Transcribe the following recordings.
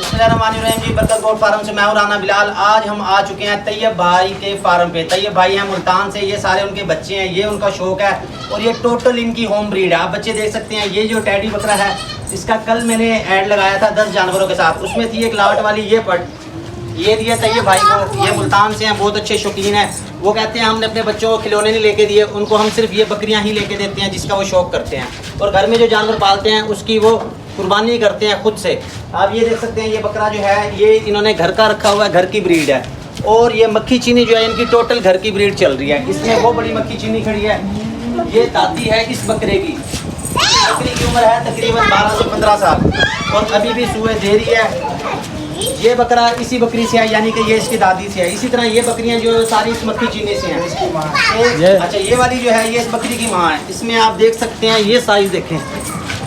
बिस्मिल्लाहिर्रहमानिर्रहीम जी, बरकत goat farm से मैं हूं राना बिलाल। आज हम आ चुके हैं तैयब भाई के फार्म पे। तैयब भाई हैं मुल्तान से, ये सारे उनके बच्चे हैं, ये उनका शौक है और ये टोटल इनकी होम ब्रीड है। आप बच्चे देख सकते हैं, ये जो टैडी बकरा है इसका कल मैंने ऐड लगाया था 10 जानवरों के साथ, उसमें थी एक लाट वाली ये पट, ये दिया तैयब भाई को। ये मुल्तान से हैं, बहुत अच्छे शौकीन हैं। वो कहते हैं हमने अपने बच्चों को खिलौने नहीं लेके दिए, उनको हम सिर्फ ये बकरियां ही लेके देते हैं जिसका वो शौक करते हैं, और घर में जो जानवर पालते हैं उसकी वो कुर्बानी करते हैं खुद से। आप ये देख सकते हैं, ये बकरा जो है ये इन्होंने घर का रखा हुआ है, घर की ब्रीड है। और ये मक्खी चीनी जो है इनकी टोटल घर की ब्रीड चल रही है। इसमें वो बड़ी मक्खी चीनी खड़ी है, ये दादी है इस बकरे की। बकरी की उम्र है तकरीबन 12 से 15 साल और अभी भी सुए दे रही है। ये बकरा इसी बकरी से है, यानी कि ये इसकी दादी से है। इसी तरह ये बकरियां जो सारी इस मक्खी चीनी से हैं। अच्छा, ये वाली जो है ये इस बकरी की माँ है। इसमें आप देख सकते हैं, ये साइज़ देखें,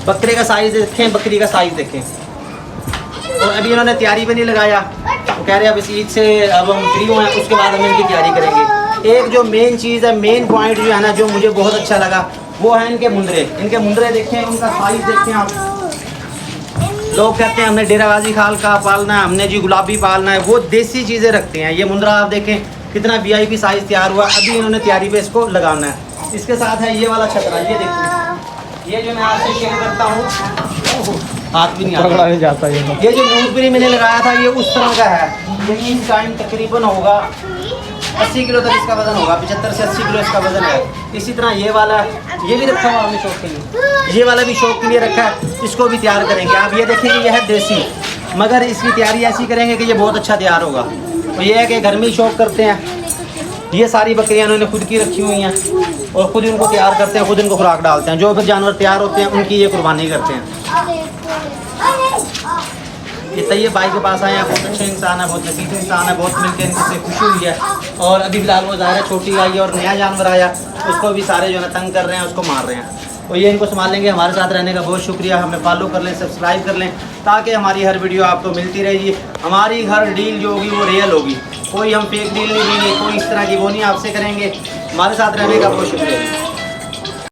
बकरे का साइज़ देखें, बकरी का साइज़ देखें। और अभी इन्होंने तैयारी भी नहीं लगाया, वो कह रहे हैं अब इस ईद से अब हम फ्री हुए हैं, उसके बाद हम इनकी तैयारी करेंगे। एक जो मेन चीज़ है, मेन पॉइंट जो है ना, जो मुझे बहुत अच्छा लगा वो है इनके मुंदरे। इनके मुंदरे देखें, उनका साइज़ देखें आप। लोग कहते हैं हमने डेरागाजी खाल का पालना है, हमने जी गुलाबी पालना है, वो देसी चीज़ें रखते हैं। ये मुंदरा आप देखें कितना VIP साइज़ तैयार हुआ, अभी इन्होंने तैयारी पे इसको लगाना है। इसके साथ है ये वाला छतरा, ये देखिए, ये जो मैं आपसे शेयर करता हूँ, हाथ भी नहीं आता ये जो नूरपुरी मैंने लगाया था ये उस तरह का है। ये इस टाइम तकरीबन होगा 80 किलो तक इसका वजन होगा, 75 से 80 किलो इसका वजन है। इसी तरह ये वाला, ये भी रखा हुआ हमने शौक के लिए, ये वाला भी शौक के लिए रखा है, इसको भी तैयार करेंगे। आप ये देखेंगे ये है देसी, मगर इसकी तैयारी ऐसी करेंगे कि ये बहुत अच्छा तैयार होगा। तो ये है कि घर में ही शौक करते हैं। ये सारी बकरियां इन्होंने खुद की रखी हुई हैं और खुद इनको तैयार करते हैं, खुद इनको खुराक डालते हैं। जो फिर जानवर तैयार होते हैं उनकी ये कुर्बानी करते हैं। ये तैयब भाई के पास आए हैं, बहुत अच्छे इंसान है, बहुत लतीफ़ इंसान है, बहुत मिलकर इनसे खुशी हुई है। और अभी फिलहाल वो ज़ाहिर है छोटी आई है और नया जानवर आया, उसको भी सारे जो है तंग कर रहे हैं, उसको मार रहे हैं। तो ये इनको संभालेंगे। हमारे साथ रहने का बहुत शुक्रिया। हमें फॉलो कर लें, सब्सक्राइब कर लें, ताकि हमारी हर वीडियो आपको मिलती रहेगी। हमारी हर डील जो होगी वो रियल होगी, कोई हम फेक डील नहीं देंगे, कोई इस तरह की वो नहीं आपसे करेंगे। हमारे साथ रहने का बहुत शुक्रिया।